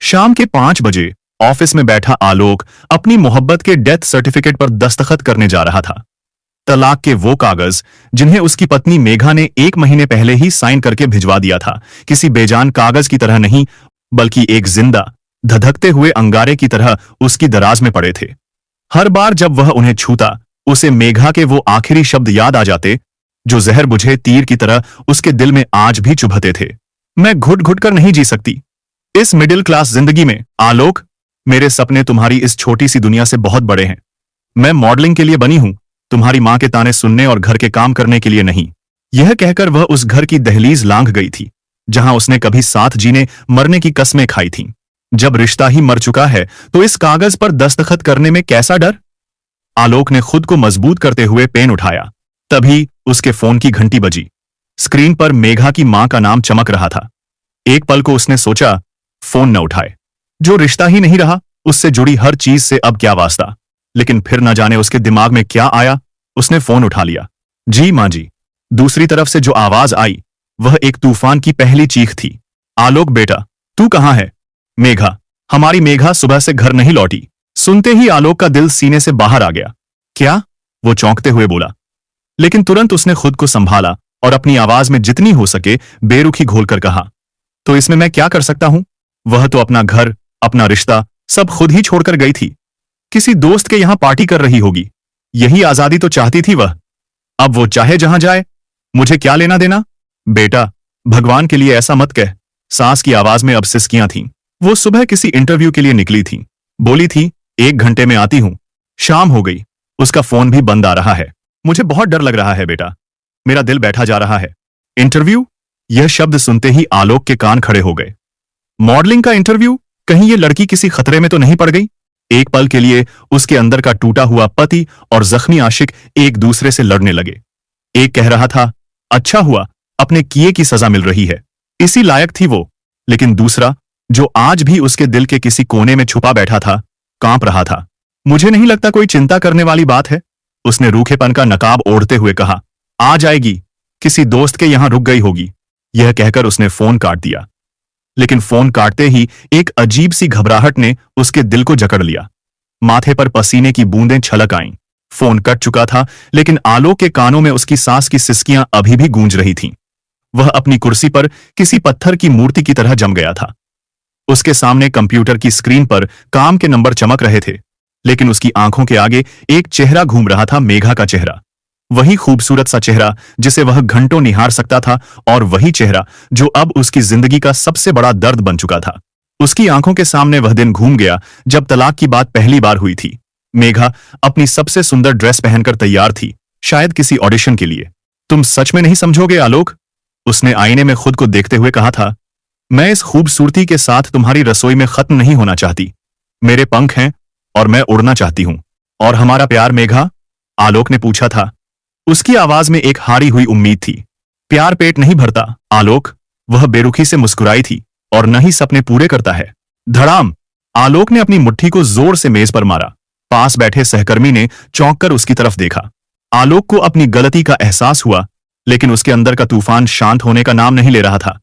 शाम के 5 बजे ऑफिस में बैठा आलोक अपनी मोहब्बत के डेथ सर्टिफिकेट पर दस्तखत करने जा रहा था। तलाक के वो कागज जिन्हें उसकी पत्नी मेघा ने 1 महीने पहले ही साइन करके भिजवा दिया था, किसी बेजान कागज की तरह नहीं, बल्कि एक जिंदा धधकते हुए अंगारे की तरह उसकी दराज में पड़े थे। हर बार जब वह उन्हें छूता, उसे मेघा के वो आखिरी शब्द याद आ जाते जो जहर बुझे तीर की तरह उसके दिल में आज भी चुभते थे। मैं घुट घुट कर नहीं जी सकती इस मिडिल क्लास जिंदगी में, आलोक। मेरे सपने तुम्हारी इस छोटी सी दुनिया से बहुत बड़े हैं। मैं मॉडलिंग के लिए बनी हूं, तुम्हारी मां के ताने सुनने और घर के काम करने के लिए नहीं। यह कहकर वह उस घर की दहलीज लांघ गई थी जहां उसने कभी साथ जीने मरने की कस्में खाई थीं। जब रिश्ता ही मर चुका है तो इस कागज पर दस्तखत करने में कैसा डर? आलोक ने खुद को मजबूत करते हुए पेन उठाया। तभी उसके फोन की घंटी बजी। स्क्रीन पर मेघा की मां का नाम चमक रहा था। एक पल को उसने सोचा, फोन न उठाए, जो रिश्ता ही नहीं रहा, उससे जुड़ी हर चीज से अब क्या वास्ता। लेकिन फिर न जाने उसके दिमाग में क्या आया, उसने फोन उठा लिया। जी मां जी। दूसरी तरफ से जो आवाज आई वह एक तूफान की पहली चीख थी। आलोक बेटा, तू कहां है? मेघा, हमारी मेघा सुबह से घर नहीं लौटी। सुनते ही आलोक का दिल सीने से बाहर आ गया। क्या? वो चौंकते हुए बोला, लेकिन तुरंत उसने खुद को संभाला और अपनी आवाज में जितनी हो सके बेरुखी घोलकर कहा, तो इसमें मैं क्या कर सकता हूं? वह तो अपना घर, अपना रिश्ता सब खुद ही छोड़कर गई थी। किसी दोस्त के यहां पार्टी कर रही होगी। यही आजादी तो चाहती थी वह। अब वो चाहे जहां जाए, मुझे क्या लेना देना? बेटा, भगवान के लिए ऐसा मत कह। सास की आवाज में अब सिसकियां थीं। वो सुबह किसी इंटरव्यू के लिए निकली थी। बोली थी 1 घंटे में आती हूं। शाम हो गई, उसका फोन भी बंद आ रहा है। मुझे बहुत डर लग रहा है बेटा, मेरा दिल बैठा जा रहा है। इंटरव्यू? यह शब्द सुनते ही आलोक के कान खड़े हो गए। मॉडलिंग का इंटरव्यू? कहीं ये लड़की किसी खतरे में तो नहीं पड़ गई? एक पल के लिए उसके अंदर का टूटा हुआ पति और जख्मी आशिक एक दूसरे से लड़ने लगे। एक कह रहा था, अच्छा हुआ, अपने किए की सजा मिल रही है, इसी लायक थी वो। लेकिन दूसरा, जो आज भी उसके दिल के किसी कोने में छुपा बैठा था, कांप रहा था। मुझे नहीं लगता कोई चिंता करने वाली बात है, उसने रूखेपन का नकाब ओढ़ते हुए कहा। आ जाएगी, किसी दोस्त के यहां रुक गई होगी। यह कहकर उसने फोन काट दिया। लेकिन फोन काटते ही एक अजीब सी घबराहट ने उसके दिल को जकड़ लिया। माथे पर पसीने की बूंदें छलक आईं। फोन कट चुका था, लेकिन आलोक के कानों में उसकी सांस की सिसकियां अभी भी गूंज रही थीं। वह अपनी कुर्सी पर किसी पत्थर की मूर्ति की तरह जम गया था। उसके सामने कंप्यूटर की स्क्रीन पर काम के नंबर चमक रहे थे, लेकिन उसकी आंखों के आगे एक चेहरा घूम रहा था, मेघा का चेहरा। वही खूबसूरत सा चेहरा जिसे वह घंटों निहार सकता था, और वही चेहरा जो अब उसकी जिंदगी का सबसे बड़ा दर्द बन चुका था। उसकी आंखों के सामने वह दिन घूम गया जब तलाक की बात पहली बार हुई थी। मेघा अपनी सबसे सुंदर ड्रेस पहनकर तैयार थी, शायद किसी ऑडिशन के लिए। तुम सच में नहीं समझोगे आलोक, उसने आईने में खुद को देखते हुए कहा था। मैं इस खूबसूरती के साथ तुम्हारी रसोई में खत्म नहीं होना चाहती। मेरे पंख हैं और मैं उड़ना चाहती हूं। और हमारा प्यार मेघा? आलोक ने पूछा था। उसकी आवाज में एक हारी हुई उम्मीद थी। प्यार पेट नहीं भरता आलोक, वह बेरुखी से मुस्कुराई थी, और न ही सपने पूरे करता है। धड़ाम! आलोक ने अपनी मुट्ठी को जोर से मेज पर मारा। पास बैठे सहकर्मी ने चौंककर उसकी तरफ देखा। आलोक को अपनी गलती का एहसास हुआ, लेकिन उसके अंदर का तूफान शांत होने का नाम नहीं ले रहा था।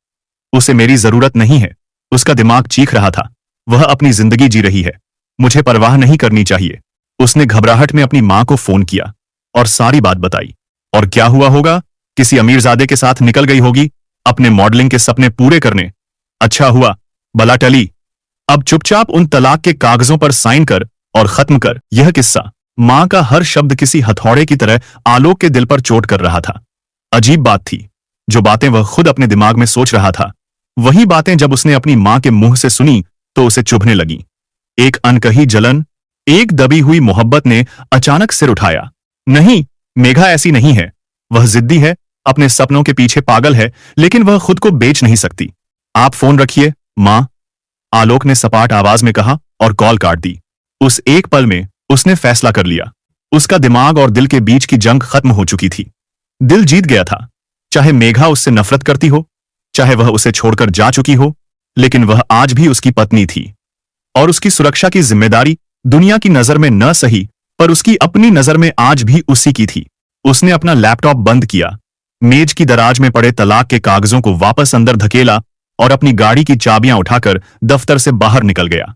उसे मेरी जरूरत नहीं है, उसका दिमाग चीख रहा था। वह अपनी जिंदगी जी रही है, मुझे परवाह नहीं करनी चाहिए। उसने घबराहट में अपनी मां को फोन किया और सारी बात बताई। और क्या हुआ होगा? किसी अमीरजादे के साथ निकल गई होगी अपने मॉडलिंग के सपने पूरे करने। अच्छा हुआ, बला टली। अब चुपचाप उन तलाक के कागजों पर साइन कर और खत्म कर यह किस्सा। मां का हर शब्द किसी हथौड़े की तरह आलोक के दिल पर चोट कर रहा था। अजीब बात थी, जो बातें वह खुद अपने दिमाग में सोच रहा था, वही बातें जब उसने अपनी मां के मुंह से सुनी तो उसे चुभने लगी। एक अनकही जलन, एक दबी हुई मोहब्बत ने अचानक सिर उठाया। नहीं, मेघा ऐसी नहीं है। वह जिद्दी है, अपने सपनों के पीछे पागल है, लेकिन वह खुद को बेच नहीं सकती। आप फोन रखिए मां, आलोक ने सपाट आवाज में कहा और कॉल काट दी। उस एक पल में उसने फैसला कर लिया। उसका दिमाग और दिल के बीच की जंग खत्म हो चुकी थी। दिल जीत गया था। चाहे मेघा उससे नफरत करती हो, चाहे वह उसे छोड़कर जा चुकी हो, लेकिन वह आज भी उसकी पत्नी थी, और उसकी सुरक्षा की जिम्मेदारी दुनिया की नजर में न सही पर उसकी अपनी नजर में आज भी उसी की थी। उसने अपना लैपटॉप बंद किया, मेज की दराज में पड़े तलाक के कागजों को वापस अंदर धकेला और अपनी गाड़ी की चाबियां उठाकर दफ्तर से बाहर निकल गया।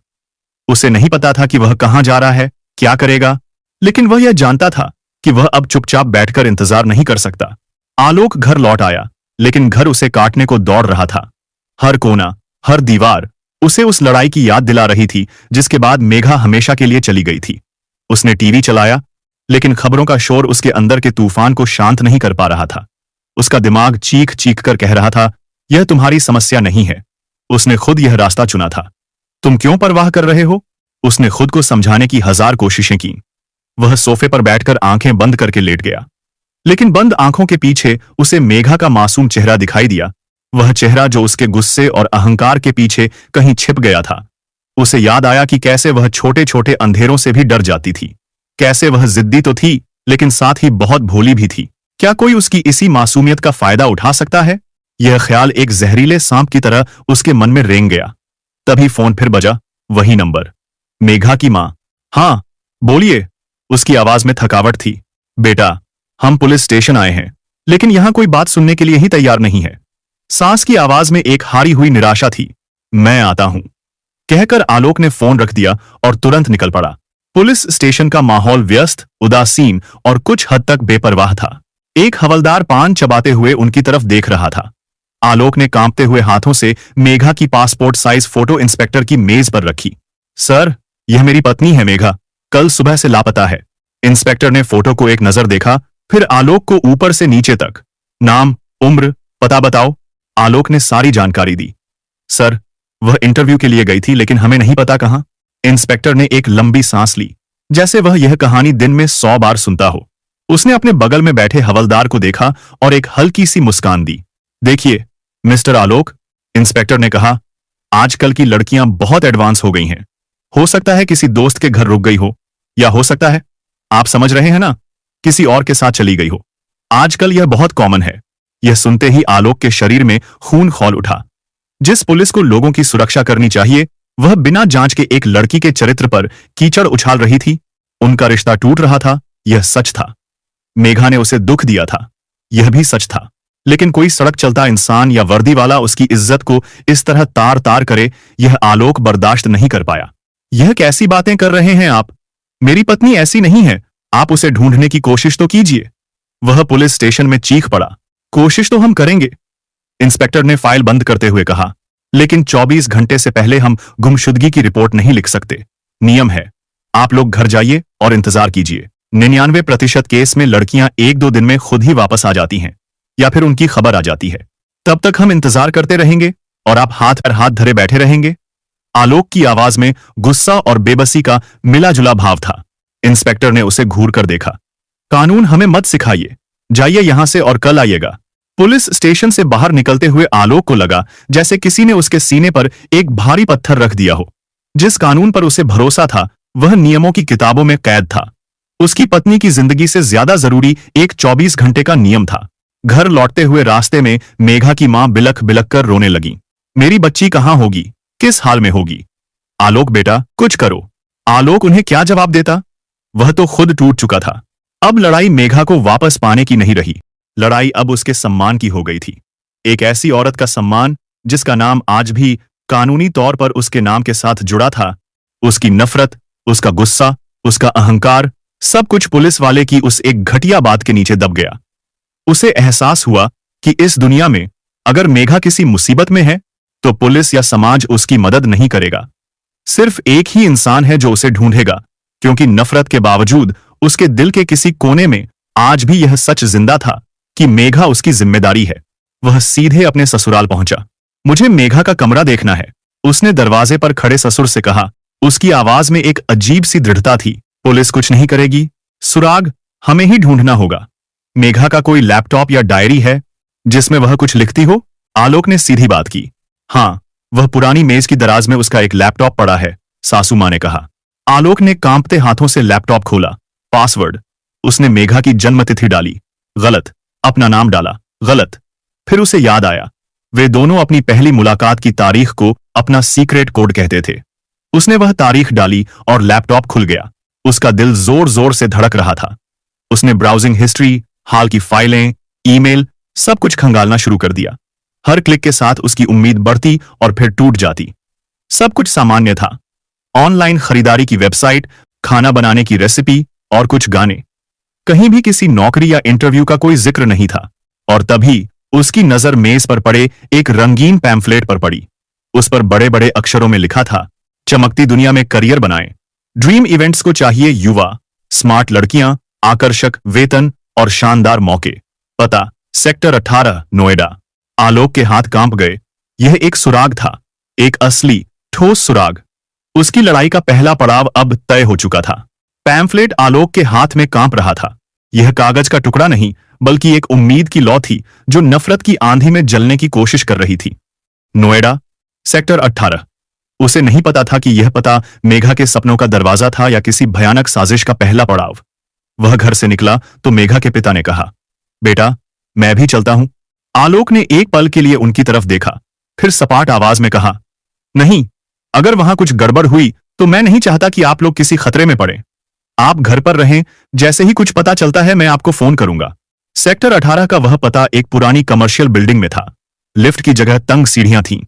उसे नहीं पता था कि वह कहां जा रहा है, क्या करेगा, लेकिन वह यह जानता था कि वह अब चुपचाप बैठकर इंतजार नहीं कर सकता। आलोक घर लौट आया, लेकिन घर उसे काटने को दौड़ रहा था। हर कोना, हर दीवार उसे उस लड़ाई की याद दिला रही थी जिसके बाद मेघा हमेशा के लिए चली गई थी। उसने टीवी चलाया, लेकिन खबरों का शोर उसके अंदर के तूफान को शांत नहीं कर पा रहा था। उसका दिमाग चीख चीख कर कह रहा था, यह तुम्हारी समस्या नहीं है, उसने खुद यह रास्ता चुना था, तुम क्यों परवाह कर रहे हो। उसने खुद को समझाने की 1000 कोशिशें की। वह सोफे पर बैठकर आंखें बंद करके लेट गया, लेकिन बंद आंखों के पीछे उसे मेघा का मासूम चेहरा दिखाई दिया, वह चेहरा जो उसके गुस्से और अहंकार के पीछे कहीं छिप गया था। उसे याद आया कि कैसे वह छोटे छोटे अंधेरों से भी डर जाती थी, कैसे वह जिद्दी तो थी लेकिन साथ ही बहुत भोली भी थी। क्या कोई उसकी इसी मासूमियत का फायदा उठा सकता है? यह ख्याल एक जहरीले सांप की तरह उसके मन में रेंग गया। तभी फोन फिर बजा, वही नंबर, मेघा की मां। हाँ बोलिए, उसकी आवाज में थकावट थी। बेटा, हम पुलिस स्टेशन आए हैं, लेकिन यहां कोई बात सुनने के लिए ही तैयार नहीं है। सास की आवाज में एक हारी हुई निराशा थी। मैं आता हूं, कहकर आलोक ने फोन रख दिया और तुरंत निकल पड़ा। पुलिस स्टेशन का माहौल व्यस्त, उदासीन और कुछ हद तक बेपरवाह था। एक हवलदार पान चबाते हुए उनकी तरफ देख रहा था। आलोक ने कांपते हुए हाथों से मेघा की पासपोर्ट साइज फोटो इंस्पेक्टर की मेज पर रखी। सर, यह मेरी पत्नी है मेघा, कल सुबह से लापता है। इंस्पेक्टर ने फोटो को एक नजर देखा, फिर आलोक को ऊपर से नीचे तक। नाम, उम्र, पता बताओ। आलोक ने सारी जानकारी दी। सर, वह इंटरव्यू के लिए गई थी, लेकिन हमें नहीं पता कहां। इंस्पेक्टर ने एक लंबी सांस ली, जैसे वह यह कहानी दिन में 100 बार सुनता हो। उसने अपने बगल में बैठे हवलदार को देखा और एक हल्की सी मुस्कान दी। देखिए मिस्टर आलोक, इंस्पेक्टर ने कहा, आजकल की लड़कियां बहुत एडवांस हो गई हैं। हो सकता है किसी दोस्त के घर रुक गई हो, या हो सकता है, आप समझ रहे हैं ना, किसी और के साथ चली गई हो। आजकल यह बहुत कॉमन है। यह सुनते ही आलोक के शरीर में खून खौल उठा। जिस पुलिस को लोगों की सुरक्षा करनी चाहिए, वह बिना जांच के एक लड़की के चरित्र पर कीचड़ उछाल रही थी। उनका रिश्ता टूट रहा था, यह सच था। मेघा ने उसे दुख दिया था, यह भी सच था। लेकिन कोई सड़क चलता इंसान या वर्दी वाला उसकी इज्जत को इस तरह तार तार करे, यह आलोक बर्दाश्त नहीं कर पाया। यह कैसी बातें कर रहे हैं आप? मेरी पत्नी ऐसी नहीं है, आप उसे ढूंढने की कोशिश तो कीजिए। वह पुलिस स्टेशन में चीख पड़ा। कोशिश तो हम करेंगे, इंस्पेक्टर ने फाइल बंद करते हुए कहा, लेकिन 24 घंटे से पहले हम गुमशुदगी की रिपोर्ट नहीं लिख सकते। नियम है। आप लोग घर जाइए और इंतजार कीजिए। 99% केस में लड़कियां 1-2 दिन में खुद ही वापस आ जाती हैं, या फिर उनकी खबर आ जाती है। तब तक हम इंतजार करते रहेंगे और आप हाथ पर हाथ धरे बैठे रहेंगे। आलोक की आवाज में गुस्सा और बेबसी का मिला जुला भाव था। इंस्पेक्टर ने उसे घूर कर देखा। कानून हमें मत सिखाइए, जाइए यहां से और कल आइएगा। पुलिस स्टेशन से बाहर निकलते हुए आलोक को लगा जैसे किसी ने उसके सीने पर एक भारी पत्थर रख दिया हो। जिस कानून पर उसे भरोसा था, वह नियमों की किताबों में कैद था। उसकी पत्नी की जिंदगी से ज्यादा जरूरी एक 24 घंटे का नियम था। घर लौटते हुए रास्ते में मेघा की मां बिलख बिलख कर रोने लगी। मेरी बच्ची कहां होगी, किस हाल में होगी? आलोक बेटा, कुछ करो। आलोक उन्हें क्या जवाब देता? वह तो खुद टूट चुका था। अब लड़ाई मेघा को वापस पाने की नहीं रही, लड़ाई अब उसके सम्मान की हो गई थी। एक ऐसी औरत का सम्मान जिसका नाम आज भी कानूनी तौर पर उसके नाम के साथ जुड़ा था। उसकी नफरत, उसका गुस्सा, उसका अहंकार, सब कुछ पुलिस वाले की उस एक घटिया बात के नीचे दब गया। उसे एहसास हुआ कि इस दुनिया में अगर मेघा किसी मुसीबत में है, तो पुलिस या समाज उसकी मदद नहीं करेगा। सिर्फ एक ही इंसान है जो उसे ढूंढेगा, क्योंकि नफरत के बावजूद उसके दिल के किसी कोने में आज भी यह सच जिंदा था कि मेघा उसकी जिम्मेदारी है। वह सीधे अपने ससुराल पहुंचा। मुझे मेघा का कमरा देखना है, उसने दरवाजे पर खड़े ससुर से कहा। उसकी आवाज में एक अजीब सी दृढ़ता थी। पुलिस कुछ नहीं करेगी, सुराग हमें ही ढूंढना होगा। मेघा का कोई लैपटॉप या डायरी है जिसमें वह कुछ लिखती हो? आलोक ने सीधी बात की। हाँ, वह पुरानी मेज की दराज में उसका एक लैपटॉप पड़ा है, सासू मां ने कहा। आलोक ने कांपते हाथों से लैपटॉप खोला। पासवर्ड, उसने मेघा की जन्मतिथि डाली, गलत। अपना नाम डाला, गलत। फिर उसे याद आया, वे दोनों अपनी पहली मुलाकात की तारीख को अपना सीक्रेट कोड कहते थे। उसने वह तारीख डाली और लैपटॉप खुल गया। उसका दिल जोर जोर से धड़क रहा था। उसने ब्राउजिंग हिस्ट्री, हाल की फाइलें, ईमेल, सब कुछ खंगालना शुरू कर दिया। हर क्लिक के साथ उसकी उम्मीद बढ़ती और फिर टूट जाती। सब कुछ सामान्य था। ऑनलाइन खरीदारी की वेबसाइट, खाना बनाने की रेसिपी और कुछ गाने। कहीं भी किसी नौकरी या इंटरव्यू का कोई जिक्र नहीं था। और तभी उसकी नजर मेज पर पड़े एक रंगीन पैम्फलेट पर पड़ी। उस पर बड़े बड़े अक्षरों में लिखा था, चमकती दुनिया में करियर बनाएं। ड्रीम इवेंट्स को चाहिए युवा, स्मार्ट लड़कियां, आकर्षक वेतन और शानदार मौके। पता, सेक्टर 18, नोएडा। आलोक के हाथ कांप गए। यह एक सुराग था, एक असली ठोस सुराग। उसकी लड़ाई का पहला पड़ाव अब तय हो चुका था। पैम्फलेट आलोक के हाथ में कांप रहा था। यह कागज का टुकड़ा नहीं, बल्कि एक उम्मीद की लौ थी जो नफरत की आंधी में जलने की कोशिश कर रही थी। नोएडा, सेक्टर 18। उसे नहीं पता था कि यह पता मेघा के सपनों का दरवाजा था या किसी भयानक साजिश का पहला पड़ाव। वह घर से निकला तो मेघा के पिता ने कहा, बेटा, मैं भी चलता हूं। आलोक ने एक पल के लिए उनकी तरफ देखा, फिर सपाट आवाज में कहा, नहीं, अगर वहां कुछ गड़बड़ हुई तो मैं नहीं चाहता कि आप लोग किसी खतरे में पड़े। आप घर पर रहें, जैसे ही कुछ पता चलता है मैं आपको फोन करूंगा। सेक्टर 18 का वह पता एक पुरानी कमर्शियल बिल्डिंग में था। लिफ्ट की जगह तंग सीढ़ियां थीं।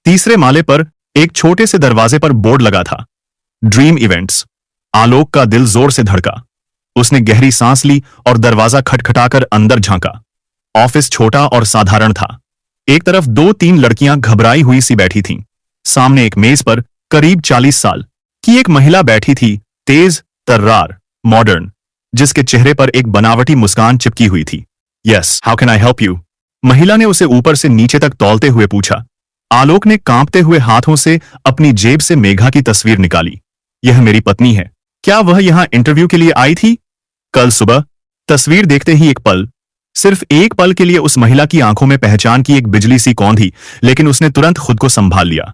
तीसरे माले पर एक छोटे से दरवाजे पर बोर्ड लगा था, ड्रीम इवेंट्स। आलोक का दिल जोर से धड़का। उसने गहरी सांस ली और दरवाजा खटखटाकर अंदर झांका। ऑफिस छोटा और साधारण था। एक तरफ 2-3 लड़कियां घबराई हुई सी बैठी थीं। सामने एक मेज पर करीब 40 साल की एक महिला बैठी थी, तेज, तर्रार, मॉडर्न, जिसके चेहरे पर एक बनावटी मुस्कान चिपकी हुई थी। Yes, how can I help you? महिला ने उसे ऊपर से नीचे तक तौलते हुए पूछा। आलोक ने कांपते हुए हाथों से अपनी जेब से मेघा की तस्वीर निकाली। यह मेरी पत्नी है। क्या वह यहां इंटरव्यू के लिए आई थी? कल सुबह। तस्वीर देखते ही एक पल, सिर्फ एक पल के लिए उस महिला की आंखों में पहचान की एक बिजली सी कौंधी, लेकिन उसने तुरंत खुद को संभाल लिया।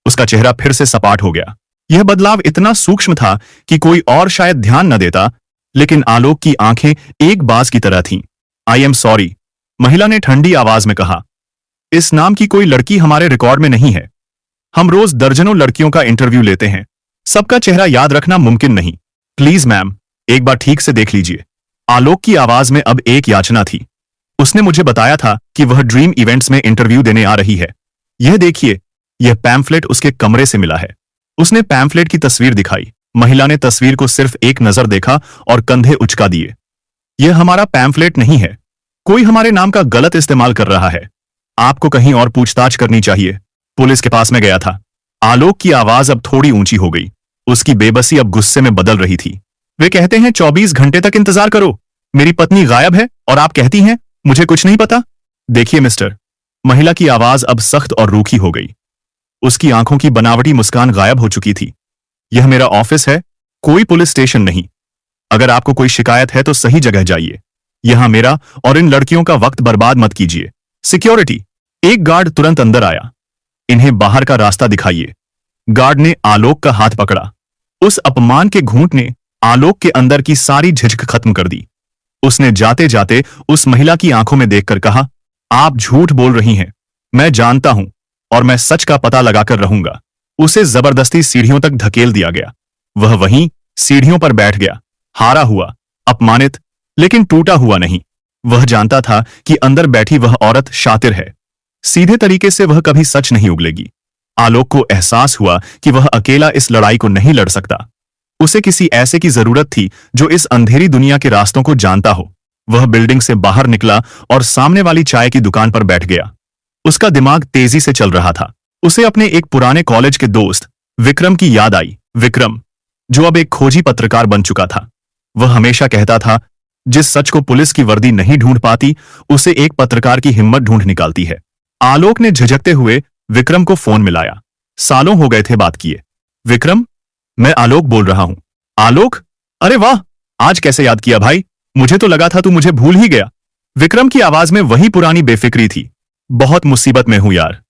उसका चेहरा फिर से सपाट हो गया। यह बदलाव इतना सूक्ष्म था कि कोई और शायद ध्यान न देता, लेकिन आलोक की आंखें एक बाज की तरह थीं। आई एम सॉरी, महिला ने ठंडी आवाज में कहा। इस नाम की कोई लड़की हमारे रिकॉर्ड में नहीं है। हम रोज दर्जनों लड़कियों का इंटरव्यू लेते हैं। सबका चेहरा याद रखना मुमकिन नहीं। प्लीज मैम, एक बार ठीक से देख लीजिए। आलोक की आवाज में अब एक याचना थी। उसने मुझे बताया था कि वह ड्रीम इवेंट्स में इंटरव्यू देने आ रही है। यह देखिए, यह पैम्फलेट उसके कमरे से मिला है। उसने पैम्फलेट की तस्वीर दिखाई। महिला ने तस्वीर को सिर्फ एक नजर देखा और कंधे उचका दिए। यह हमारा पैम्फलेट नहीं है। कोई हमारे नाम का गलत इस्तेमाल कर रहा है। आपको कहीं और पूछताछ करनी चाहिए। पुलिस के पास में गया था। आलोक की आवाज अब थोड़ी ऊंची हो गई। उसकी बेबसी अब गुस्से में बदल रही थी। वे कहते हैं 24 घंटे तक इंतजार करो। मेरी पत्नी गायब है और आप कहती हैं मुझे कुछ नहीं पता। देखिए मिस्टर, महिला की आवाज अब सख्त और रूखी हो गई। उसकी आंखों की बनावटी मुस्कान गायब हो चुकी थी। यह मेरा ऑफिस है, कोई पुलिस स्टेशन नहीं। अगर आपको कोई शिकायत है तो सही जगह जाइए। यहां मेरा और इन लड़कियों का वक्त बर्बाद मत कीजिए। सिक्योरिटी। एक गार्ड तुरंत अंदर आया। इन्हें बाहर का रास्ता दिखाइए। गार्ड ने आलोक का हाथ पकड़ा। उस अपमान के घूंट ने आलोक के अंदर की सारी झिझक खत्म कर दी। उसने जाते जाते उस महिला की आंखों में देखकर कहा, आप झूठ बोल रही हैं। मैं जानता हूं और मैं सच का पता लगाकर रहूंगा। उसे जबरदस्ती सीढ़ियों तक धकेल दिया गया। वह वहीं सीढ़ियों पर बैठ गया, हारा हुआ, अपमानित, लेकिन टूटा हुआ नहीं। वह जानता था कि अंदर बैठी वह औरत शातिर है। सीधे तरीके से वह कभी सच नहीं उगलेगी। आलोक को एहसास हुआ कि वह अकेला इस लड़ाई को नहीं लड़ सकता। उसे किसी ऐसे की जरूरत थी जो इस अंधेरी दुनिया के रास्तों को जानता हो। वह बिल्डिंग से बाहर निकला और सामने वाली चाय की दुकान पर बैठ गया। उसका दिमाग तेजी से चल रहा था। उसे अपने एक पुराने कॉलेज के दोस्त विक्रम की याद आई। विक्रम, जो अब एक खोजी पत्रकार बन चुका था। वह हमेशा कहता था, जिस सच को पुलिस की वर्दी नहीं ढूंढ पाती, उसे एक पत्रकार की हिम्मत ढूंढ निकालती है। आलोक ने झिझकते हुए विक्रम को फोन मिलाया। सालों हो गए थे बात किए। विक्रम, मैं आलोक बोल रहा हूं। आलोक, अरे वाह, आज कैसे याद किया भाई? मुझे तो लगा था तू मुझे भूल ही गया। विक्रम की आवाज में वही पुरानी बेफिक्री थी। बहुत मुसीबत में हूं यार,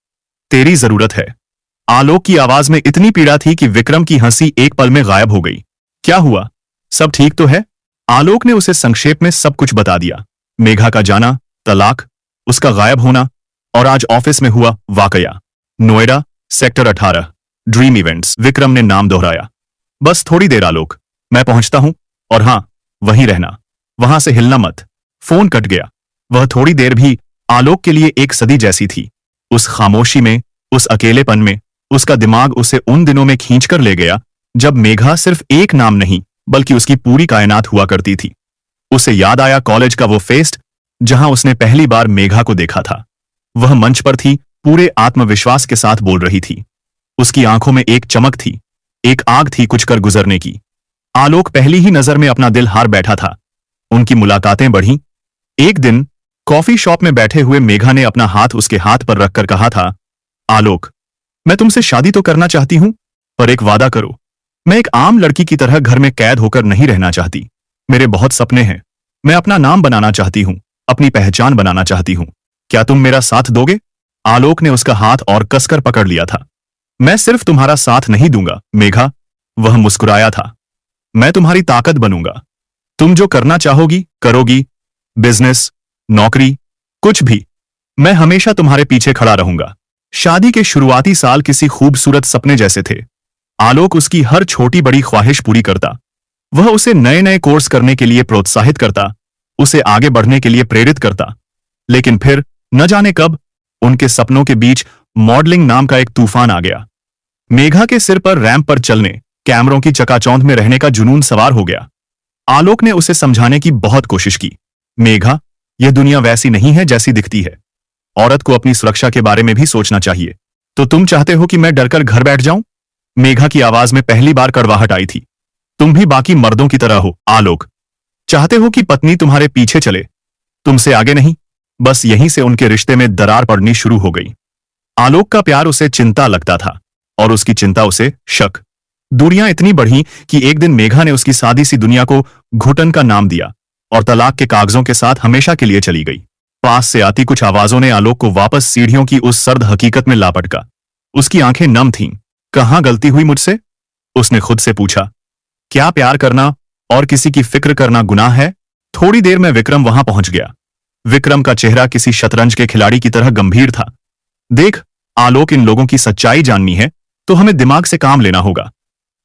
तेरी जरूरत है। आलोक की आवाज में इतनी पीड़ा थी कि विक्रम की हंसी एक पल में गायब हो गई। क्या हुआ? सब ठीक तो है? आलोक ने उसे संक्षेप में सब कुछ बता दिया। मेघा का जाना, तलाक, उसका गायब होना और आज ऑफिस में हुआ वाकया। Noida, sector 18, dream events. Vikram ने नाम दोहराया। बस थोड़ी देर आलोक, मैं पहुंचता हूं, और हां, वहीं रहना, वहां से हिलना मत। फोन कट गया। वह थोड़ी देर भी आलोक के लिए एक सदी जैसी थी। उस खामोशी में, उस अकेलेपन में, उसका दिमाग उसे उन दिनों में खींचकर ले गया जब मेघा सिर्फ एक नाम नहीं बल्कि उसकी पूरी कायनात हुआ करती थी। उसे याद आया कॉलेज का वो फेस्ट जहां उसने पहली बार मेघा को देखा था। वह मंच पर थी, पूरे आत्मविश्वास के साथ बोल रही थी। उसकी आंखों में एक चमक थी, एक आग थी कुछ कर गुजरने की। आलोक पहली ही नजर में अपना दिल हार बैठा था। उनकी मुलाकातें बढ़ीं। एक दिन कॉफी शॉप में बैठे हुए मेघा ने अपना हाथ उसके हाथ पर रखकर कहा था, आलोक, मैं तुमसे शादी तो करना चाहती हूं, पर एक वादा करो। मैं एक आम लड़की की तरह घर में कैद होकर नहीं रहना चाहती। मेरे बहुत सपने हैं। मैं अपना नाम बनाना चाहती हूं, अपनी पहचान बनाना चाहती हूं। क्या तुम मेरा साथ दोगे? आलोक ने उसका हाथ और कसकर पकड़ लिया था। मैं सिर्फ तुम्हारा साथ नहीं दूंगा मेघा, वह मुस्कुराया था। मैं तुम्हारी ताकत बनूंगा। तुम जो करना चाहोगी करोगी, बिजनेस, नौकरी, कुछ भी। मैं हमेशा तुम्हारे पीछे खड़ा रहूंगा। शादी के शुरुआती साल किसी खूबसूरत सपने जैसे थे। आलोक उसकी हर छोटी बड़ी ख्वाहिश पूरी करता। वह उसे नए नए कोर्स करने के लिए प्रोत्साहित करता, उसे आगे बढ़ने के लिए प्रेरित करता। लेकिन फिर न जाने कब उनके सपनों के बीच मॉडलिंग नाम का एक तूफान आ गया। मेघा के सिर पर रैंप पर चलने, कैमरों की चकाचौंध में रहने का जुनून सवार हो गया। आलोक ने उसे समझाने की बहुत कोशिश की। मेघा, यह दुनिया वैसी नहीं है जैसी दिखती है। औरत को अपनी सुरक्षा के बारे में भी सोचना चाहिए। तो तुम चाहते हो कि मैं डरकर घर बैठ जाऊं? मेघा की आवाज में पहली बार कड़वाहट आई थी। तुम भी बाकी मर्दों की तरह हो आलोक। चाहते हो कि पत्नी तुम्हारे पीछे चले, तुमसे आगे नहीं। बस यहीं से उनके रिश्ते में दरार पड़नी शुरू हो गई। आलोक का प्यार उसे चिंता लगता था और उसकी चिंता उसे शक। दूरियां इतनी बढ़ी कि एक दिन मेघा ने उसकी सादी सी दुनिया को घुटन का नाम दिया और तलाक के कागजों के साथ हमेशा के लिए चली गई। पास से आती कुछ आवाजों ने आलोक को वापस सीढ़ियों की उस सर्द हकीकत में लापटका। उसकी आंखें नम थीं। कहां गलती हुई मुझसे? उसने खुद से पूछा। क्या प्यार करना और किसी की फिक्र करना गुनाह है? थोड़ी देर में विक्रम वहां पहुंच गया। विक्रम का चेहरा किसी शतरंज के खिलाड़ी की तरह गंभीर था। देख आलोक, इन लोगों की सच्चाई जाननी है तो हमें दिमाग से काम लेना होगा।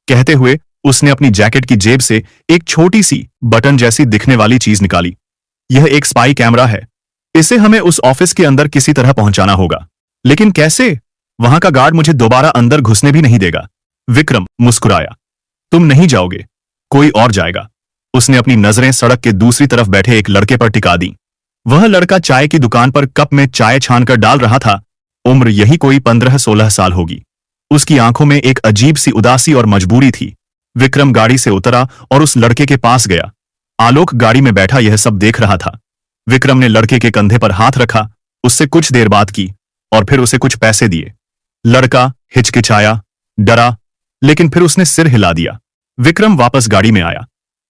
कहते हुए उसने अपनी जैकेट की जेब से एक छोटी सी बटन जैसी दिखने वाली चीज निकाली। यह एक स्पाई कैमरा है। इसे हमें उस ऑफिस के अंदर किसी तरह पहुंचाना होगा। लेकिन कैसे? वहां का गार्ड मुझे दोबारा अंदर घुसने भी नहीं देगा। विक्रम मुस्कुराया। तुम नहीं जाओगे, कोई और जाएगा। उसने अपनी नजरें सड़क के दूसरी तरफ बैठे एक लड़के पर टिका दी। वह लड़का चाय की दुकान पर कप में चाय छानकर डाल रहा था। उम्र यही कोई 15-16 साल होगी। उसकी आंखों में एक अजीब सी उदासी और मजबूरी थी। विक्रम गाड़ी से उतरा और उस लड़के के पास गया। आलोक गाड़ी में बैठा यह सब देख रहा था। विक्रम ने लड़के के कंधे पर हाथ रखा, उससे कुछ देर बात की और फिर उसे कुछ पैसे दिए। लड़का हिचकिचाया, डरा, लेकिन फिर उसने सिर हिला दिया। विक्रम वापस गाड़ी में आया।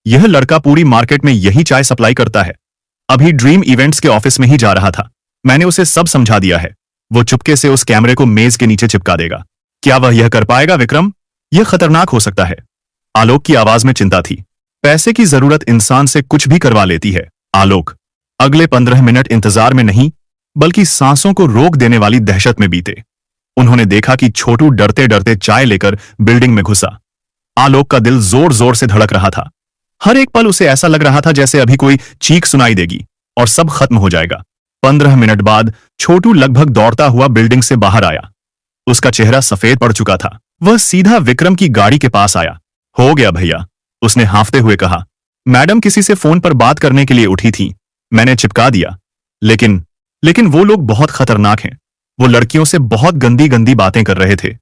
यह लड़का पूरी मार्केट में यही चाय सप्लाई करता है। अभी ड्रीम इवेंट्स के ऑफिस में ही जा रहा था। मैंने उसे सब समझा दिया है। वो चुपके से उस कैमरे को मेज के नीचे चिपका देगा। क्या वह यह कर पाएगा विक्रम? यह खतरनाक हो सकता है। आलोक की आवाज में चिंता थी। पैसे की जरूरत इंसान से कुछ भी करवा लेती है आलोक। अगले 15 मिनट इंतजार में नहीं बल्कि सांसों को रोक देने वाली दहशत में बीते। उन्होंने देखा कि छोटू डरते डरते चाय लेकर बिल्डिंग में घुसा। आलोक का दिल जोर जोर से धड़क रहा था। हर एक पल उसे ऐसा लग रहा था जैसे अभी कोई चीख सुनाई देगी और सब खत्म हो जाएगा। 15 मिनट बाद छोटू लगभग दौड़ता हुआ बिल्डिंग से बाहर आया। उसका चेहरा सफेद पड़ चुका था। वह सीधा विक्रम की गाड़ी के पास आया। हो गया भैया, उसने हांफते हुए कहा। मैडम किसी से फोन पर बात करने के लिए उठी थी, मैंने चिपका दिया। लेकिन वो लोग बहुत खतरनाक हैं। वो लड़कियों से बहुत गंदी गंदी बातें कर रहे थे।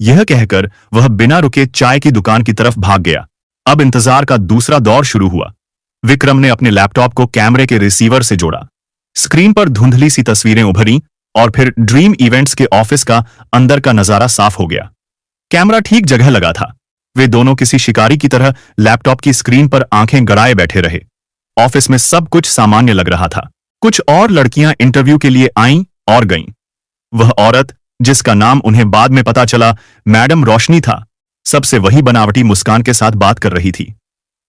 यह कहकर वह बिना रुके चाय की दुकान की तरफ भाग गया। अब इंतजार का दूसरा दौर शुरू हुआ। विक्रम ने अपने लैपटॉप को कैमरे के रिसीवर से जोड़ा। स्क्रीन पर धुंधली सी तस्वीरें उभरी और फिर ड्रीम इवेंट्स के ऑफिस का अंदर का नजारा साफ हो गया। कैमरा ठीक जगह लगा था। वे दोनों किसी शिकारी की तरह लैपटॉप की स्क्रीन पर आंखें गड़ाए बैठे रहे। ऑफिस में सब कुछ सामान्य लग रहा था। कुछ और लड़कियां इंटरव्यू के लिए आईं और गईं। वह औरत जिसका नाम उन्हें बाद में पता चला मैडम रोशनी था, सबसे वही बनावटी मुस्कान के साथ बात कर रही थी।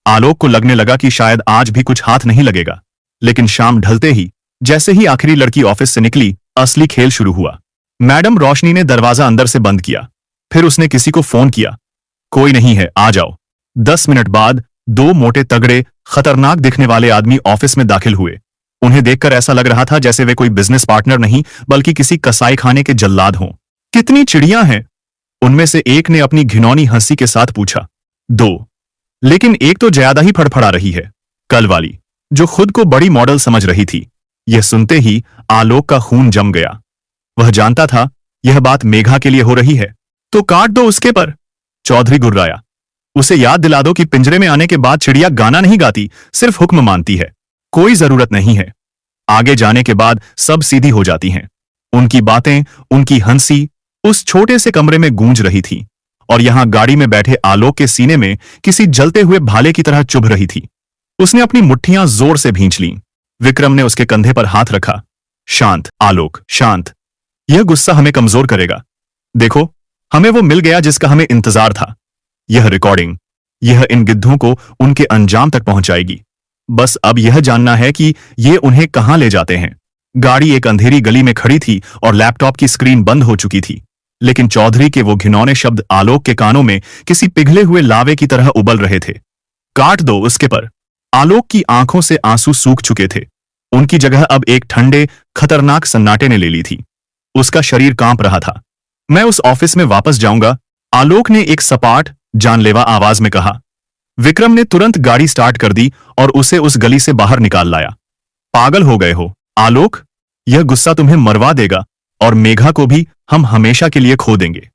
आलोक को लगने लगा कि शायद आज भी कुछ हाथ नहीं लगेगा। लेकिन शाम ढलते ही, जैसे ही आखिरी लड़की ऑफिस से निकली, असली खेल शुरू हुआ। मैडम रोशनी ने दरवाजा अंदर से बंद किया। फिर उसने किसी को फोन किया। कोई नहीं है, आ जाओ। 10 मिनट बाद 2 मोटे तगड़े खतरनाक दिखने वाले आदमी ऑफिस में दाखिल हुए। उन्हें देखकर ऐसा लग रहा था जैसे वे कोई बिजनेस पार्टनर नहीं बल्कि किसी कसाई खाने के जल्लाद हों। कितनी चिड़ियां हैं? उनमें से एक ने अपनी घिनौनी हंसी के साथ पूछा। दो, लेकिन एक तो ज्यादा ही फड़फड़ा रही है। कल वाली, जो खुद को बड़ी मॉडल समझ रही थी। यह सुनते ही आलोक का खून जम गया। वह जानता था यह बात मेघा के लिए हो रही है। तो काट दो उसके पर, चौधरी गुर्राया। उसे याद दिला दो कि पिंजरे में आने के बाद चिड़िया गाना नहीं गाती, सिर्फ हुक्म मानती है। कोई जरूरत नहीं है। आगे जाने के बाद सब सीधी हो जाती हैं। उनकी बातें, उनकी हंसी उस छोटे से कमरे में गूंज रही थी और यहां गाड़ी में बैठे आलोक के सीने में किसी जलते हुए भाले की तरह चुभ रही थी। उसने अपनी मुट्ठियां जोर से भींच लीं। विक्रम ने उसके कंधे पर हाथ रखा। शांत आलोक, शांत। यह गुस्सा हमें कमजोर करेगा। देखो, हमें वो मिल गया जिसका हमें इंतजार था। यह रिकॉर्डिंग, यह इन गिद्धों को उनके अंजाम तक पहुंचाएगी। बस अब यह जानना है कि ये उन्हें कहां ले जाते हैं। गाड़ी एक अंधेरी गली में खड़ी थी और लैपटॉप की स्क्रीन बंद हो चुकी थी, लेकिन चौधरी के वो घिनौने शब्द आलोक के कानों में किसी पिघले हुए लावे की तरह उबल रहे थे। काट दो उसके पर। आलोक की आंखों से आंसू सूख चुके थे। उनकी जगह अब एक ठंडे, खतरनाक सन्नाटे ने ले ली थी। उसका शरीर कांप रहा था। मैं उस ऑफिस में वापस जाऊंगा, आलोक ने एक सपाट, जानलेवा आवाज में कहा। विक्रम ने तुरंत गाड़ी स्टार्ट कर दी और उसे उस गली से बाहर निकाल लाया। पागल हो गए हो आलोक? यह गुस्सा तुम्हें मरवा देगा और मेघा को भी हम हमेशा के लिए खो देंगे।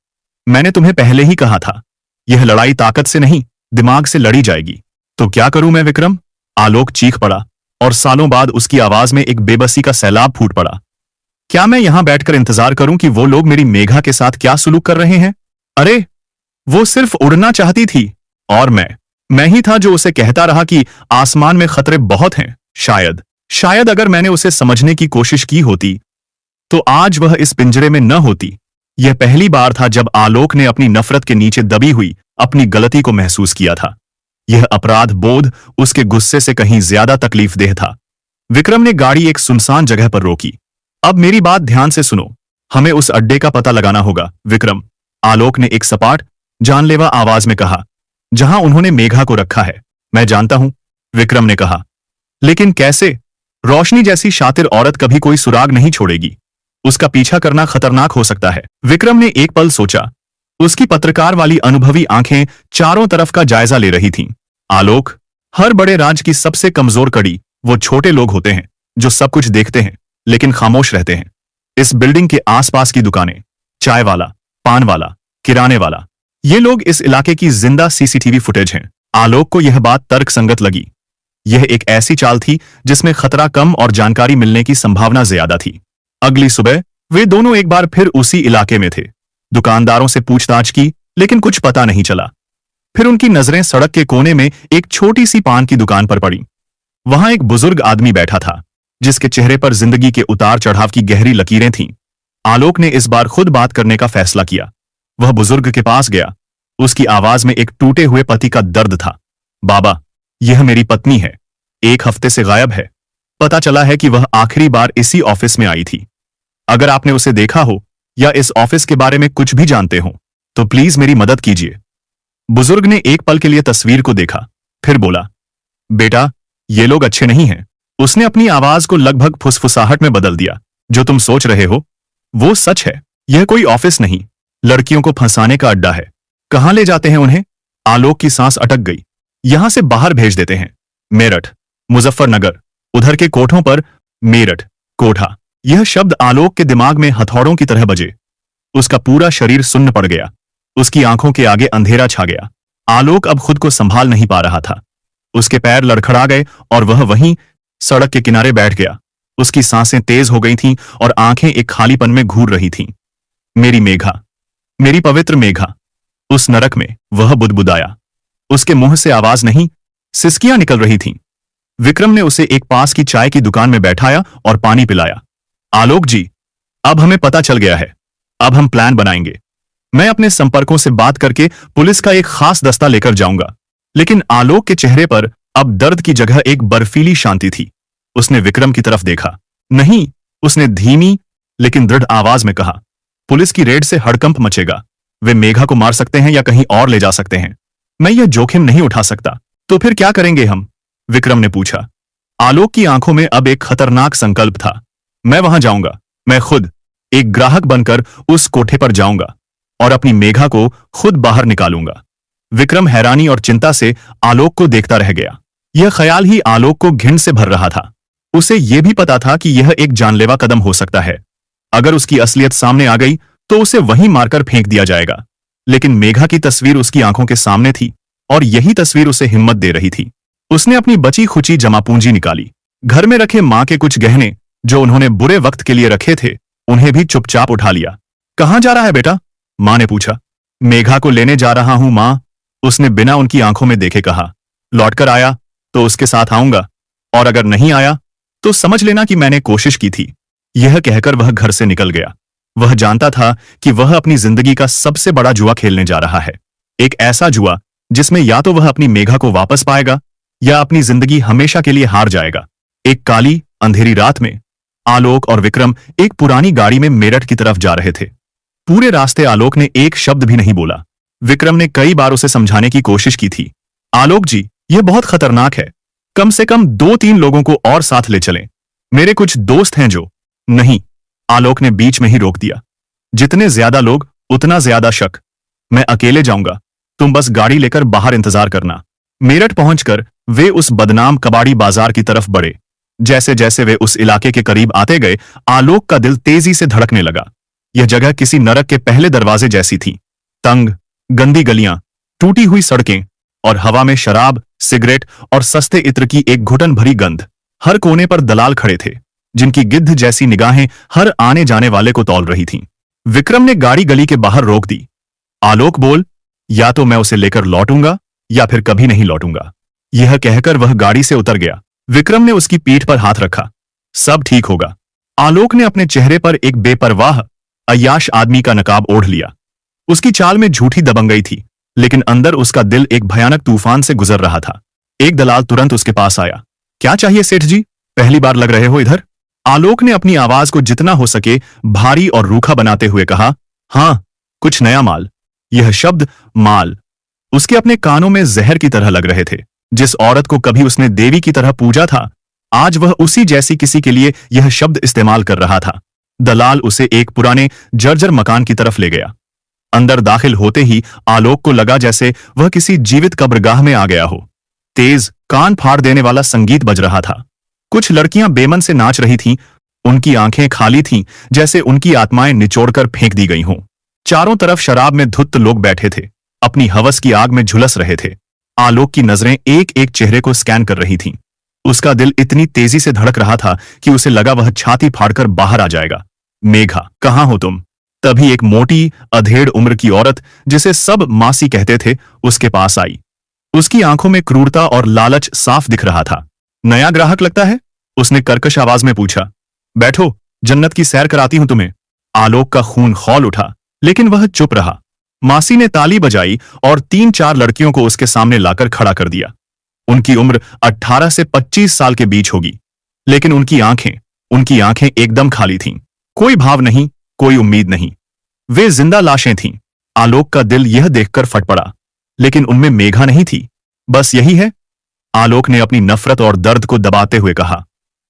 मैंने तुम्हें पहले ही कहा था, यह लड़ाई ताकत से नहीं, दिमाग से लड़ी जाएगी। तो क्या करूं मैं विक्रम? आलोक चीख पड़ा और सालों बाद उसकी आवाज में एक बेबसी का सैलाब फूट पड़ा। क्या मैं यहां बैठकर इंतजार करूं कि वो लोग मेरी मेघा के साथ क्या सुलूक कर रहे हैं? अरे, वो सिर्फ उड़ना चाहती थी और मैं ही था जो उसे कहता रहा कि आसमान में खतरे बहुत हैं। शायद अगर मैंने उसे समझने की कोशिश की होती तो आज वह इस पिंजरे में न होती। यह पहली बार था जब आलोक ने अपनी नफरत के नीचे दबी हुई अपनी गलती को महसूस किया था। यह अपराध बोध उसके गुस्से से कहीं ज्यादा तकलीफदेह था। विक्रम ने गाड़ी एक सुनसान जगह पर रोकी। अब मेरी बात ध्यान से सुनो, हमें उस अड्डे का पता लगाना होगा विक्रम, आलोक ने एक सपाट, जानलेवा आवाज में कहा, जहां उन्होंने मेघा को रखा है। मैं जानता हूं, विक्रम ने कहा, लेकिन कैसे? रोशनी जैसी शातिर औरत कभी कोई सुराग नहीं छोड़ेगी। उसका पीछा करना खतरनाक हो सकता है। विक्रम ने एक पल सोचा। उसकी पत्रकार वाली अनुभवी आंखें चारों तरफ का जायजा ले रही थीं। आलोक, हर बड़े राज की सबसे कमजोर कड़ी वो छोटे लोग होते हैं जो सब कुछ देखते हैं लेकिन खामोश रहते हैं। इस बिल्डिंग के आसपास की दुकानें, चाय वाला, पान वाला, किराने वाला, ये लोग इस इलाके की जिंदा सीसीटीवी फुटेज हैं। आलोक को यह बात तर्कसंगत लगी। यह एक ऐसी चाल थी जिसमें खतरा कम और जानकारी मिलने की संभावना ज्यादा थी। अगली सुबह वे दोनों एक बार फिर उसी इलाके में थे। दुकानदारों से पूछताछ की लेकिन कुछ पता नहीं चला। फिर उनकी नजरें सड़क के कोने में एक छोटी सी पान की दुकान पर पड़ी। वहां एक बुजुर्ग आदमी बैठा था जिसके चेहरे पर जिंदगी के उतार चढ़ाव की गहरी लकीरें थीं। आलोक ने इस बार खुद बात करने का फैसला किया। वह बुजुर्ग के पास गया। उसकी आवाज में एक टूटे हुए पति का दर्द था। बाबा, यह मेरी पत्नी है, 1 हफ्ते से गायब है। पता चला है कि वह आखिरी बार इसी ऑफिस में आई थी। अगर आपने उसे देखा हो या इस ऑफिस के बारे में कुछ भी जानते हो तो प्लीज मेरी मदद कीजिए। बुजुर्ग ने एक पल के लिए तस्वीर को देखा, फिर बोला, बेटा, ये लोग अच्छे नहीं हैं। उसने अपनी आवाज को लगभग फुसफुसाहट में बदल दिया। जो तुम सोच रहे हो वो सच है। यह कोई ऑफिस नहीं, लड़कियों को फंसाने का अड्डा है। कहां ले जाते हैं उन्हें? आलोक की सांस अटक गई। यहां से बाहर भेज देते हैं। मेरठ, मुजफ्फरनगर, उधर के कोठों पर। मेरठ, कोठा, यह शब्द आलोक के दिमाग में हथौड़ों की तरह बजे। उसका पूरा शरीर सुन्न पड़ गया। उसकी आंखों के आगे अंधेरा छा गया। आलोक अब खुद को संभाल नहीं पा रहा था। उसके पैर लड़खड़ा गए और वह वहीं सड़क के किनारे बैठ गया। उसकी सांसें तेज हो गई थीं और आंखें एक खालीपन में घूर रही थीं। मेरी मेघा, मेरी पवित्र मेघा। उस नरक में वह बुदबुदाया। उसके मुंह से आवाज नहीं, सिसकियां निकल रही थीं। विक्रम ने उसे एक पास की चाय की दुकान में बैठाया और पानी पिलाया। आलोक जी, अब हमें पता चल गया है। अब हम प्लान बनाएंगे। मैं अपने संपर्कों से बात करके पुलिस का एक खास दस्ता लेकर जाऊंगा। लेकिन आलोक के चेहरे पर अब दर्द की जगह एक बर्फीली शांति थी। उसने विक्रम की तरफ देखा। नहीं, उसने धीमी लेकिन दृढ़ आवाज में कहा, पुलिस की रेड से हड़कंप मचेगा। वे मेघा को मार सकते हैं या कहीं और ले जा सकते हैं। मैं यह जोखिम नहीं उठा सकता। तो फिर क्या करेंगे हम? विक्रम ने पूछा। आलोक की आंखों में अब एक खतरनाक संकल्प था। मैं वहां जाऊंगा, मैं खुद एक ग्राहक बनकर उस कोठे पर जाऊंगा और अपनी मेघा को खुद बाहर निकालूंगा। विक्रम हैरानी और चिंता से आलोक को देखता रह गया। यह ख्याल ही आलोक को घिन से भर रहा था। उसे यह भी पता था कि यह एक जानलेवा कदम हो सकता है। अगर उसकी असलियत सामने आ गई तो उसे वहीं मारकर फेंक दिया जाएगा। लेकिन मेघा की तस्वीर उसकी आंखों के सामने थी और यही तस्वीर उसे हिम्मत दे रही थी। उसने अपनी बची खुची जमा पूंजी निकाली। घर में रखे मां के कुछ गहने जो उन्होंने बुरे वक्त के लिए रखे थे, उन्हें भी चुपचाप उठा लिया। कहां जा रहा है बेटा? मां ने पूछा। मेघा को लेने जा रहा हूं मां, उसने बिना उनकी आंखों में देखे कहा। लौटकर आया तो उसके साथ आऊंगा, और अगर नहीं आया तो समझ लेना कि मैंने कोशिश की थी। यह कहकर वह घर से निकल गया। वह जानता था कि वह अपनी जिंदगी का सबसे बड़ा जुआ खेलने जा रहा है। एक ऐसा जुआ जिसमें या तो वह अपनी मेघा को वापस पाएगा या अपनी जिंदगी हमेशा के लिए हार जाएगा। एक काली अंधेरी रात में आलोक और विक्रम एक पुरानी गाड़ी में मेरठ की तरफ जा रहे थे। पूरे रास्ते आलोक ने एक शब्द भी नहीं बोला। विक्रम ने कई बार उसे समझाने की कोशिश की थी। आलोक जी, यह बहुत खतरनाक है, कम से कम 2-3 लोगों को और साथ ले चलें। मेरे कुछ दोस्त हैं जो। नहीं, आलोक ने बीच में ही रोक दिया। जितने ज्यादा लोग उतना ज्यादा शक। मैं अकेले जाऊंगा, तुम बस गाड़ी लेकर बाहर इंतजार करना। मेरठ पहुंचकर वे उस बदनाम कबाड़ी बाजार की तरफ बढ़े। जैसे जैसे वे उस इलाके के करीब आते गए, आलोक का दिल तेजी से धड़कने लगा। यह जगह किसी नरक के पहले दरवाजे जैसी थी। तंग, गंदी गलियां, टूटी हुई सड़कें और हवा में शराब, सिगरेट और सस्ते इत्र की एक घुटन भरी गंध। हर कोने पर दलाल खड़े थे, जिनकी गिद्ध जैसी निगाहें हर आने जाने वाले को तौल रही थीं। विक्रम ने गाड़ी गली के बाहर रोक दी। आलोक बोल, या तो मैं उसे लेकर लौटूंगा या फिर कभी नहीं लौटूंगा। यह कहकर वह गाड़ी से उतर गया। विक्रम ने उसकी पीठ पर हाथ रखा। सब ठीक होगा। आलोक ने अपने चेहरे पर एक बेपरवाह, अय्याश आदमी का नकाब ओढ़ लिया। उसकी चाल में झूठी दबंगई थी, लेकिन अंदर उसका दिल एक भयानक तूफान से गुजर रहा था। एक दलाल तुरंत उसके पास आया। क्या चाहिए सेठ जी? पहली बार लग रहे हो इधर? आलोक ने अपनी आवाज को जितना हो सके भारी और रूखा बनाते हुए कहा। हां, कुछ नया माल। यह शब्द माल उसके अपने कानों में जहर की तरह लग रहे थे। जिस औरत को कभी उसने देवी की तरह पूजा था, आज वह उसी जैसी किसी के लिए यह शब्द इस्तेमाल कर रहा था। दलाल उसे एक पुराने जर्जर मकान की तरफ ले गया। अंदर दाखिल होते ही आलोक को लगा जैसे वह किसी जीवित कब्रगाह में आ गया हो। तेज, कान फाड़ देने वाला संगीत बज रहा था। कुछ लड़कियां बेमन से नाच रही थीं। उनकी आंखें खाली थीं, जैसे उनकी आत्माएं निचोड़कर फेंक दी गई हों। चारों तरफ शराब में धुत लोग बैठे थे, अपनी हवस की आग में झुलस रहे थे। आलोक की नजरें एक एक चेहरे को स्कैन कर रही थीं। उसका दिल इतनी तेजी से धड़क रहा था कि उसे लगा वह छाती फाड़कर बाहर आ जाएगा। मेघा, कहां हो तुम? तभी एक मोटी, अधेड़ उम्र की औरत, जिसे सब मासी कहते थे, उसके पास आई। उसकी आंखों में क्रूरता और लालच साफ दिख रहा था। नया ग्राहक लगता है? उसने कर्कश आवाज में पूछा। बैठो, जन्नत की सैर कराती हूं तुम्हें। आलोक का खून खौल उठा, लेकिन वह चुप रहा। मासी ने ताली बजाई और 3-4 लड़कियों को उसके सामने लाकर खड़ा कर दिया। उनकी उम्र 18 से 25 साल के बीच होगी, लेकिन उनकी आंखें एकदम खाली थीं। कोई भाव नहीं, कोई उम्मीद नहीं। वे जिंदा लाशें थीं। आलोक का दिल यह देखकर फट पड़ा, लेकिन उनमें मेघा नहीं थी। बस यही है? आलोक ने अपनी नफरत और दर्द को दबाते हुए कहा।